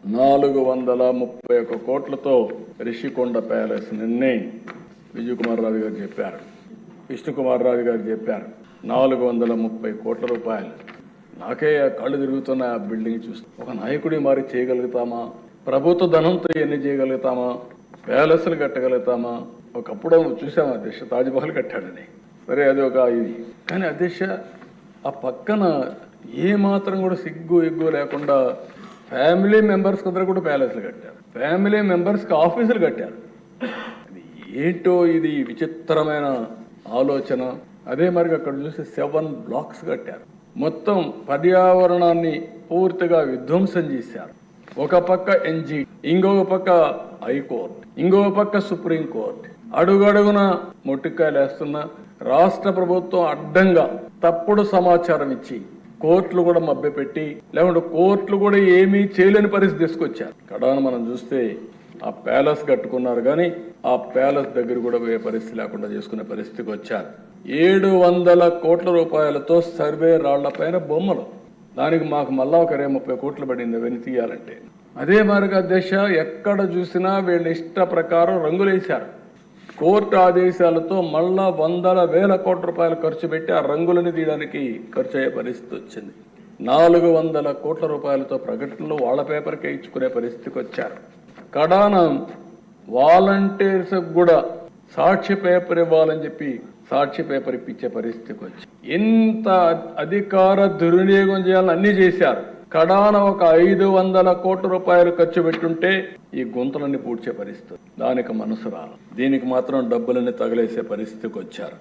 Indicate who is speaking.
Speaker 1: 431 కోట్లతో రిషికొండ ప్యాలెస్ నిన్నే విజయ్ కుమార్ రాజు గారు చెప్పారు, విష్ణు కుమార్ రాజు గారు చెప్పారు. 430 కోట్ల రూపాయలు. నాకే కళ్ళు తిరుగుతున్న ఆ బిల్డింగ్ చూస్తే ఒక నాయకుడి మారి చేయగలుగుతామా? ప్రభుత్వ ధనంతో ఎన్ని చేయగలుగుతామా? ప్యాలెస్లు కట్టగలుగుతామా? ఒకప్పుడు చూసాము అధ్యక్ష, తాజ్మహల్ కట్టాడని. సరే అది ఒక ఇది. కానీ అధ్యక్ష ఆ పక్కన ఏ మాత్రం కూడా సిగ్గు ఎగ్గు లేకుండా ఫ్యామిలీ మెంబర్స్ అందరూ కూడా ప్యాలెస్లు కట్టారు, ఫ్యామిలీ మెంబర్స్కి ఆఫీసులు కట్టారు. అది ఏంటో ఇది విచిత్రమైన ఆలోచన. అదే మరి అక్కడ చూసి 7 బ్లాక్స్ కట్టారు. మొత్తం పర్యావరణాన్ని పూర్తిగా విధ్వంసం చేశారు. ఒక పక్క ఎన్జీ, ఇంకొక పక్క హైకోర్టు, ఇంకొక పక్క సుప్రీంకోర్టు. అడుగడుగున మొట్టికాయలు వేస్తున్న రాష్ట్ర ప్రభుత్వం అడ్డంగా తప్పుడు సమాచారం ఇచ్చి కోర్టులు కూడా మభ్యపెట్టి, లేకుంటే కోర్టులు కూడా ఏమీ చేయలేని పరిస్థితి తీసుకొచ్చారు. కడాన మనం చూస్తే ఆ ప్యాలెస్ కట్టుకున్నారు, కానీ ఆ ప్యాలెస్ దగ్గర కూడా పోయే పరిస్థితి లేకుండా చేసుకునే పరిస్థితికి వచ్చారు. 700 కోట్ల రూపాయలతో సర్వే రాళ్లపైన బొమ్మలు. దానికి మాకు మళ్ళా ఒక 30 కోట్లు పడింది అవన్నీ తీయాలంటే. అదే మార్గ అధ్యక్ష ఎక్కడ చూసినా వీళ్ళ ఇష్ట ప్రకారం రంగులేశారు. కోర్టు ఆదేశాలతో మళ్ళా 100,000 కోట్ల రూపాయలు ఖర్చు పెట్టి ఆ రంగులను తీయడానికి ఖర్చు అయ్యే పరిస్థితి వచ్చింది. 400 కోట్ల రూపాయలతో ప్రకటనలు వాళ్ళ పేపర్కే ఇచ్చుకునే పరిస్థితికి వచ్చారు. కడాన వాలంటీర్స్ కూడా సాక్షి పేపర్ ఇవ్వాలని చెప్పి సాక్షి పేపర్ ఇప్పించే పరిస్థితికి వచ్చి ఎంత అధికార దుర్వినియోగం చేయాలని అన్ని చేశారు. కడాన ఒక 500 కోట్ల రూపాయలు ఖర్చు పెట్టుంటే ఈ గుంతలన్నీ పూడ్చే పరిస్థితి. దానికి మనసు రాదు. దీనికి మాత్రం డబ్బులన్నీ తగిలేసే పరిస్థితికి వచ్చారు.